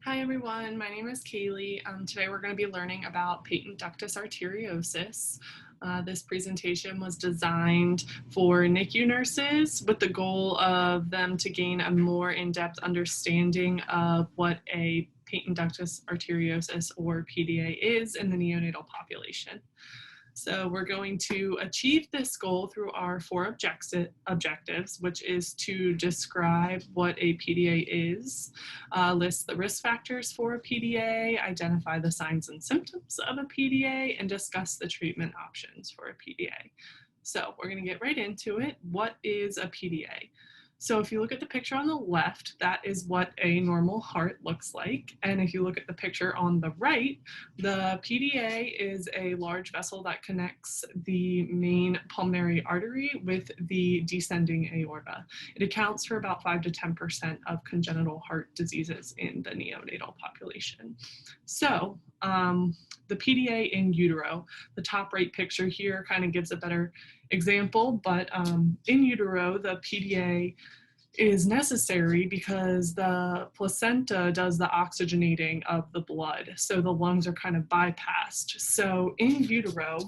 Hi everyone, my name is Kaylee. Today we're going to be learning about patent ductus arteriosus. This presentation was designed for NICU nurses with the goal of them to gain a more in-depth understanding of what a patent ductus arteriosus or PDA is in the neonatal population. So we're going to achieve this goal through our four objectives, which is to describe what a PDA is, list the risk factors for a PDA, identify the signs and symptoms of a PDA, and discuss the treatment options for a PDA. So we're going to get right into it. What is a PDA? So if you look at the picture on the left, that is what a normal heart looks like. And if you look at the picture on the right, the PDA is a large vessel that connects the main pulmonary artery with the descending aorta. It accounts for about 5 to 10% of congenital heart diseases in the neonatal population. So the PDA in utero, the top right picture here kind of gives a better example, but in utero, the PDA is necessary because the placenta does the oxygenating of the blood. So the lungs are kind of bypassed. So in utero,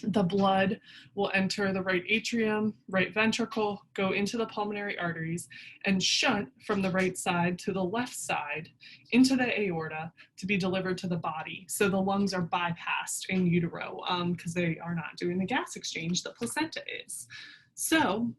the blood will enter the right atrium, right ventricle, go into the pulmonary arteries, and shunt from the right side to the left side into the aorta to be delivered to the body. So the lungs are bypassed in utero because they are not doing the gas exchange the placenta is. So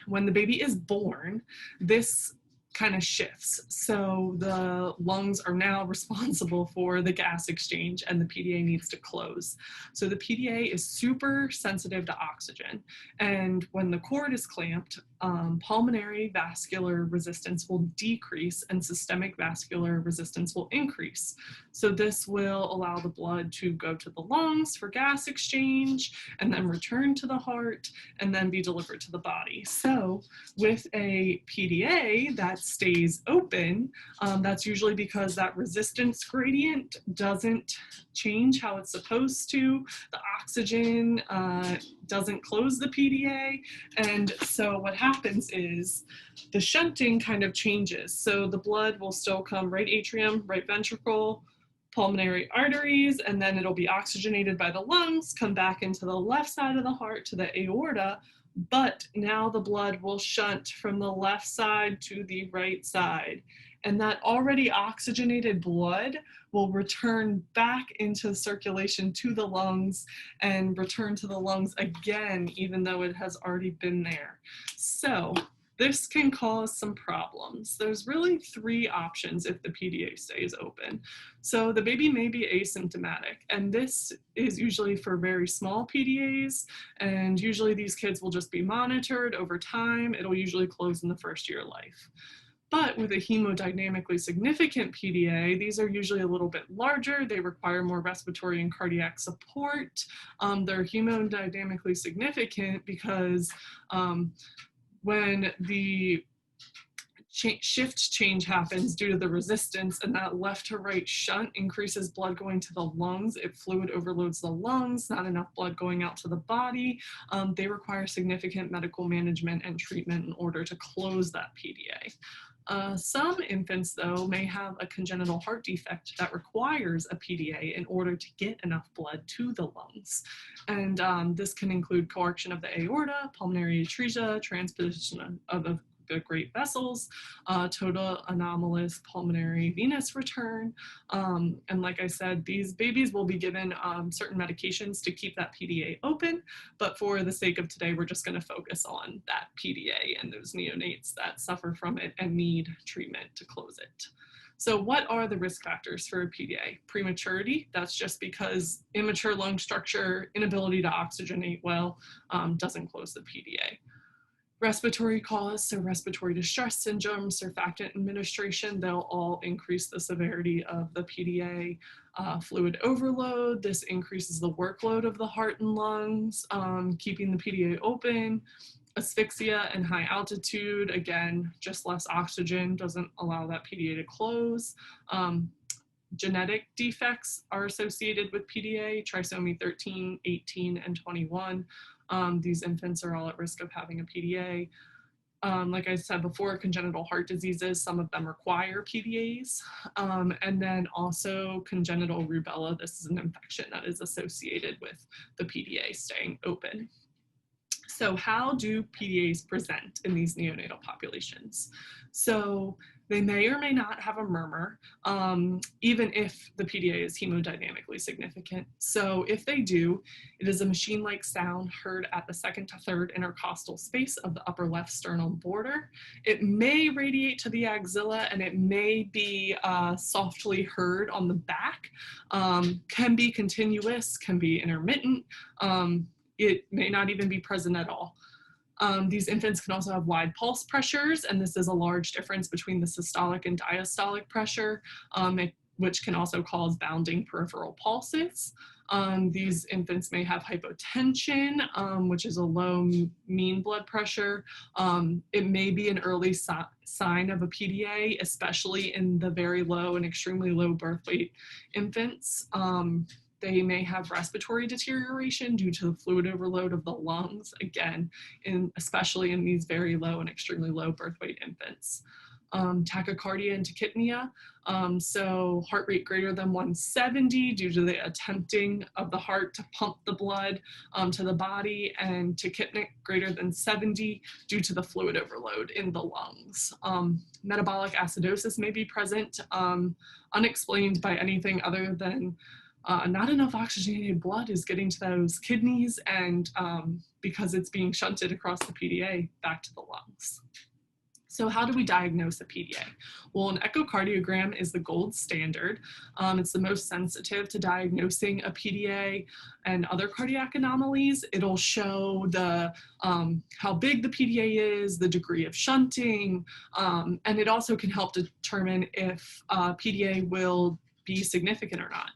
when the baby is born, this kind of shifts. So the lungs are now responsible for the gas exchange and the PDA needs to close. So the PDA is super sensitive to oxygen. And when the cord is clamped, pulmonary vascular resistance will decrease and systemic vascular resistance will increase. So this will allow the blood to go to the lungs for gas exchange and then return to the heart and then be delivered to the body. So with a PDA that stays open, that's usually because that resistance gradient doesn't change how it's supposed to. The oxygen doesn't close the PDA. And so what happens is the shunting kind of changes. So the blood will still come right atrium, right ventricle, pulmonary arteries, and then it'll be oxygenated by the lungs, come back into the left side of the heart to the aorta, but now the blood will shunt from the left side to the right side. And that already oxygenated blood will return back into circulation to the lungs and return to the lungs again, even though it has already been there. So this can cause some problems. There's really three options if the PDA stays open. So the baby may be asymptomatic, and this is usually for very small PDAs, and usually these kids will just be monitored over time. It'll usually close in the first year of life. But with a hemodynamically significant PDA, these are usually a little bit larger. They require more respiratory and cardiac support. They're hemodynamically significant because when the shift change happens due to the resistance and that left to right shunt increases blood going to the lungs, it fluid overloads the lungs, not enough blood going out to the body. They require significant medical management and treatment in order to close that PDA. Some infants, though, may have a congenital heart defect that requires a PDA in order to get enough blood to the lungs. And this can include coarctation of the aorta, pulmonary atresia, transposition of the great vessels, total anomalous pulmonary venous return. And like I said, these babies will be given certain medications to keep that PDA open. But for the sake of today, we're just going to focus on that PDA and those neonates that suffer from it and need treatment to close it. So what are the risk factors for a PDA? Prematurity, that's just because immature lung structure, inability to oxygenate well, doesn't close the PDA. Respiratory cause, so respiratory distress syndrome, surfactant administration, they'll all increase the severity of the PDA. Fluid overload, this increases the workload of the heart and lungs, keeping the PDA open. Asphyxia and high altitude, again, just less oxygen doesn't allow that PDA to close. Genetic defects are associated with PDA, trisomy 13, 18, and 21. These infants are all at risk of having a PDA. Like I said before, congenital heart diseases, some of them require PDAs. And then also congenital rubella. This is an infection that is associated with the PDA staying open. So how do PDAs present in these neonatal populations? So they may or may not have a murmur, even if the PDA is hemodynamically significant. So if they do, it is a machine-like sound heard at the second to third intercostal space of the upper left sternal border. It may radiate to the axilla, and it may be softly heard on the back, can be continuous, can be intermittent. It may not even be present at all. These infants can also have wide pulse pressures, and this is a large difference between the systolic and diastolic pressure, which can also cause bounding peripheral pulses. These infants may have hypotension, which is a low mean blood pressure. It may be an early sign of a PDA, especially in the very low and extremely low birth weight infants. They may have respiratory deterioration due to the fluid overload of the lungs, again, especially in these very low and extremely low birth weight infants. Tachycardia and tachypnea, so heart rate greater than 170 due to the attempting of the heart to pump the blood to the body, and tachypnic greater than 70 due to the fluid overload in the lungs. Metabolic acidosis may be present, unexplained by anything other than not enough oxygenated blood is getting to those kidneys, and because it's being shunted across the PDA back to the lungs. So how do we diagnose a PDA? Well, an echocardiogram is the gold standard. It's the most sensitive to diagnosing a PDA and other cardiac anomalies. It'll show the how big the PDA is, the degree of shunting, and it also can help determine if PDA will be significant or not.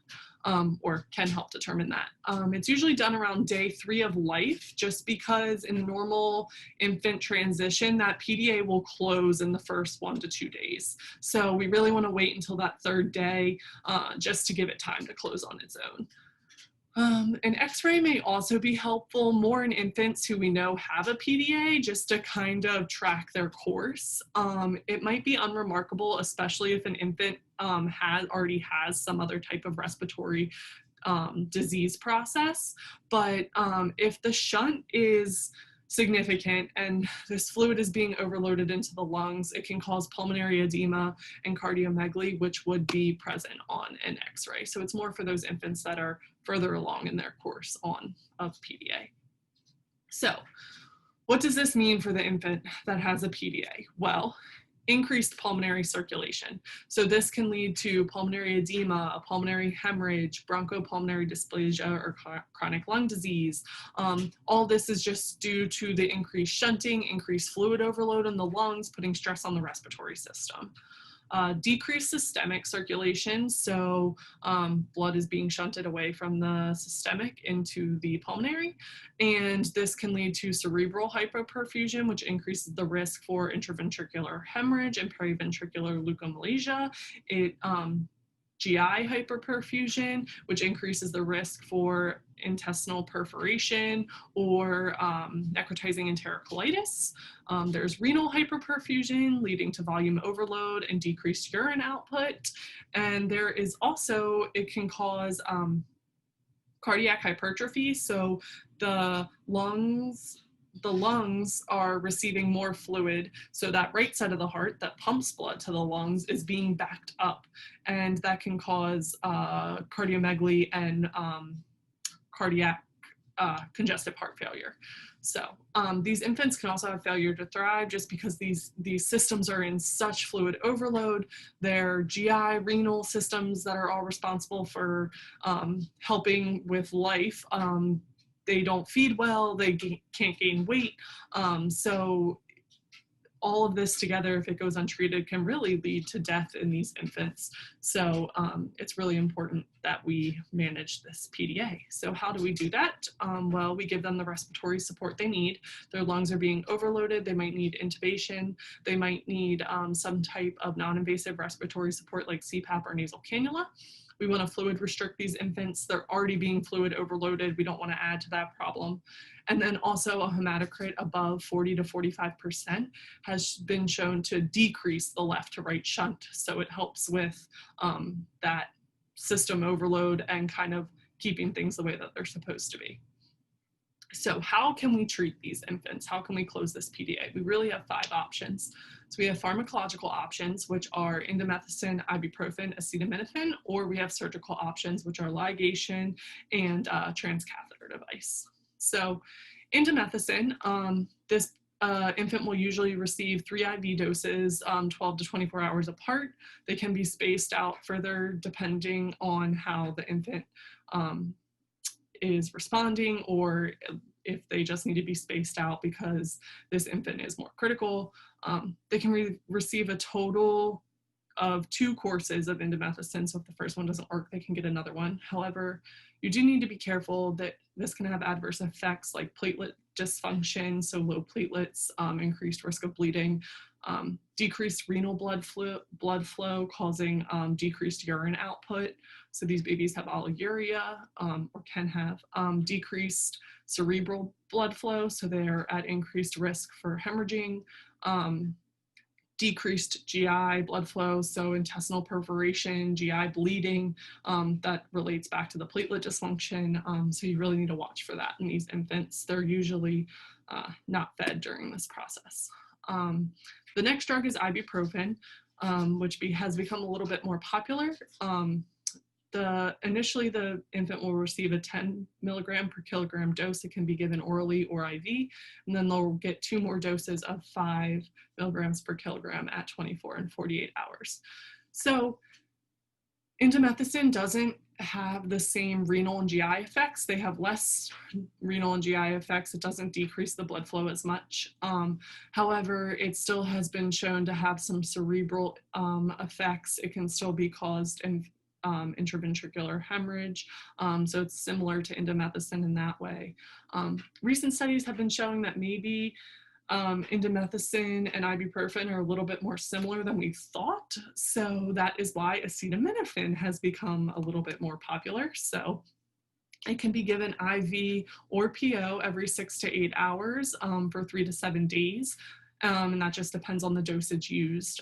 Or can help determine that. It's usually done around day 3 of life, just because in a normal infant transition, that PDA will close in the first 1 to 2 days. So we really want to wait until that 3rd day just to give it time to close on its own. An x-ray may also be helpful, more in infants who we know have a PDA, just to kind of track their course. It might be unremarkable, especially if an infant already has some other type of respiratory disease process. But if the shunt is significant and this fluid is being overloaded into the lungs, it can cause pulmonary edema and cardiomegaly, which would be present on an x-ray. So it's more for those infants that are further along in their course of PDA. So what does this mean for the infant that has a PDA? Well, increased pulmonary circulation. So this can lead to pulmonary edema, a pulmonary hemorrhage, bronchopulmonary dysplasia, or chronic lung disease. All this is just due to the increased shunting, increased fluid overload in the lungs, putting stress on the respiratory system. Decreased systemic circulation, so blood is being shunted away from the systemic into the pulmonary, and this can lead to cerebral hypoperfusion, which increases the risk for intraventricular hemorrhage and periventricular leukomalacia. GI hyperperfusion, which increases the risk for intestinal perforation or necrotizing enterocolitis. There's renal hyperperfusion leading to volume overload and decreased urine output. And there is also, it can cause cardiac hypertrophy. So the lungs are receiving more fluid, so that right side of the heart that pumps blood to the lungs is being backed up, and that can cause cardiomegaly and cardiac congestive heart failure. So these infants can also have failure to thrive just because these systems are in such fluid overload. Their GI, renal systems that are all responsible for helping with life, they don't feed well, they can't gain weight. So all of this together, if it goes untreated, can really lead to death in these infants. So it's really important that we manage this PDA. So how do we do that? Well, we give them the respiratory support they need. Their lungs are being overloaded. They might need intubation. They might need some type of non-invasive respiratory support like CPAP or nasal cannula. We want to fluid restrict these infants. They're already being fluid overloaded. We don't want to add to that problem. And then also a hematocrit above 40 to 45% has been shown to decrease the left to right shunt. So it helps with that system overload and kind of keeping things the way that they're supposed to be. So how can we treat these infants? How can we close this PDA? We really have 5 options. So we have pharmacological options, which are indomethacin, ibuprofen, acetaminophen, or we have surgical options, which are ligation and transcatheter device. So indomethacin, this infant will usually receive 3 IV doses 12 to 24 hours apart. They can be spaced out further depending on how the infant is responding, or if they just need to be spaced out because this infant is more critical. They can receive a total of 2 courses of indomethacin, so if the first one doesn't work, they can get another one. However, you do need to be careful that this can have adverse effects like platelet dysfunction, so low platelets, increased risk of bleeding, decreased renal blood flow causing decreased urine output. So these babies have oliguria or can have decreased cerebral blood flow, so they're at increased risk for hemorrhaging, decreased GI blood flow, so intestinal perforation, GI bleeding, that relates back to the platelet dysfunction. So you really need to watch for that in these infants. They're usually not fed during this process. The next drug is ibuprofen, which has become a little bit more popular. Initially, the infant will receive a 10 milligram per kilogram dose. It can be given orally or IV, and then they'll get 2 more doses of 5 milligrams per kilogram at 24 and 48 hours. So indomethacin doesn't have the same renal and GI effects. They have less renal and GI effects. It doesn't decrease the blood flow as much. However, it still has been shown to have some cerebral effects. It can still be caused in intraventricular hemorrhage. So it's similar to indomethacin in that way. Recent studies have been showing that maybe indomethacin and ibuprofen are a little bit more similar than we thought. So that is why acetaminophen has become a little bit more popular. So it can be given IV or PO every 6 to 8 hours for 3 to 7 days. And that just depends on the dosage used.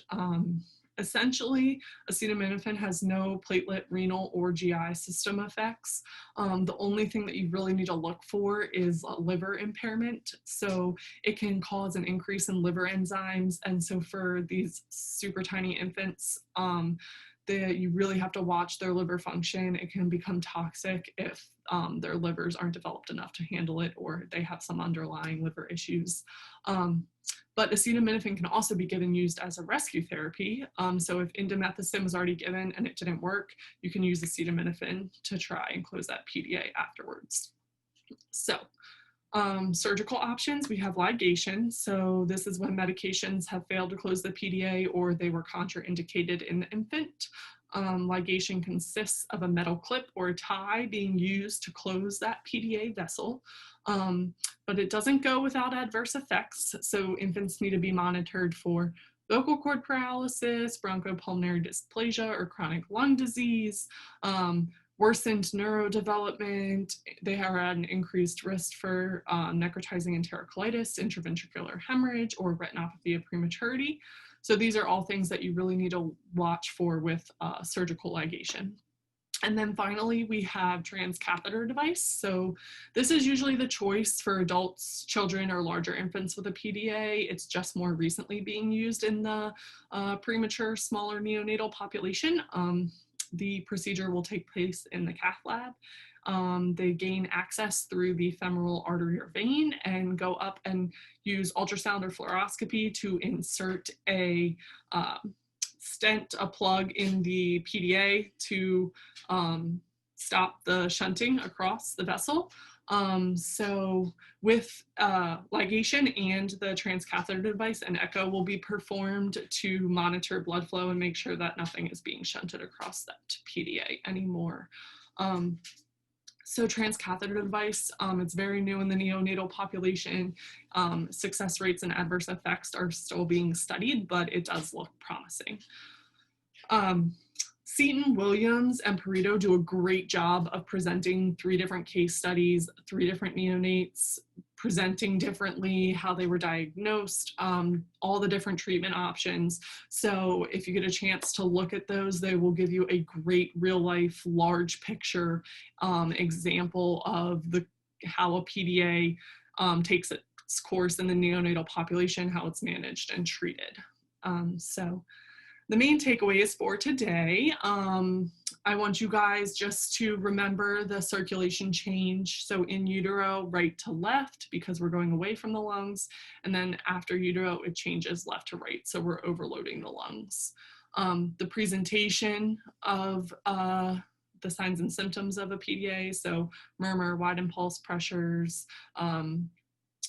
Essentially, acetaminophen has no platelet, renal, or GI system effects. The only thing that you really need to look for is liver impairment. So it can cause an increase in liver enzymes. And so for these super tiny infants, you really have to watch their liver function. It can become toxic if their livers aren't developed enough to handle it, or they have some underlying liver issues. But acetaminophen can also be used as a rescue therapy. So if indomethacin was already given and it didn't work, you can use acetaminophen to try and close that PDA afterwards. So surgical options, we have ligation. So this is when medications have failed to close the PDA or they were contraindicated in the infant. Ligation consists of a metal clip or a tie being used to close that PDA vessel. But it doesn't go without adverse effects. So infants need to be monitored for vocal cord paralysis, bronchopulmonary dysplasia, or chronic lung disease, worsened neurodevelopment. They are at an increased risk for necrotizing enterocolitis, intraventricular hemorrhage, or retinopathy of prematurity. So these are all things that you really need to watch for with surgical ligation. And then finally, we have transcatheter device. So this is usually the choice for adults, children, or larger infants with a PDA. It's just more recently being used in the premature, smaller neonatal population. The procedure will take place in the cath lab. They gain access through the femoral artery or vein and go up and use ultrasound or fluoroscopy to insert a stent, a plug in the PDA to stop the shunting across the vessel. So with ligation and the transcatheter device, an echo will be performed to monitor blood flow and make sure that nothing is being shunted across that PDA anymore. So transcatheter device, it's very new in the neonatal population. Success rates and adverse effects are still being studied, but it does look promising. Seton, Williams, and Pareto do a great job of presenting 3 different case studies, 3 different neonates, presenting differently, how they were diagnosed, all the different treatment options. So if you get a chance to look at those, they will give you a great real life, large picture example of how a PDA takes its course in the neonatal population, how it's managed and treated. So the main takeaways for today, I want you guys just to remember the circulation change. So in utero, right to left, because we're going away from the lungs. And then after utero, it changes left to right. So we're overloading the lungs. The presentation of the signs and symptoms of a PDA. So murmur, wide impulse pressures,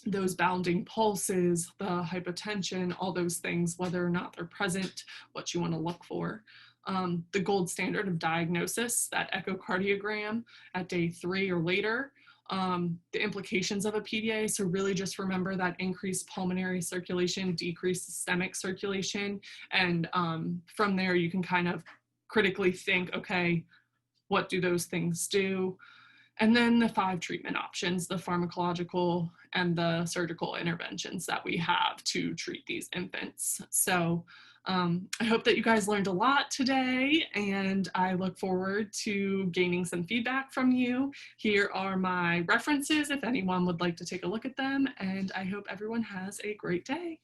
those bounding pulses, the hypotension, all those things, whether or not they're present, what you want to look for. The gold standard of diagnosis, that echocardiogram at day 3 or later, the implications of a PDA. So really just remember that increased pulmonary circulation, decreased systemic circulation. And from there, you can kind of critically think, okay, what do those things do? And then the 5 treatment options, the pharmacological and the surgical interventions that we have to treat these infants. So I hope that you guys learned a lot today, and I look forward to gaining some feedback from you. Here are my references if anyone would like to take a look at them, and I hope everyone has a great day.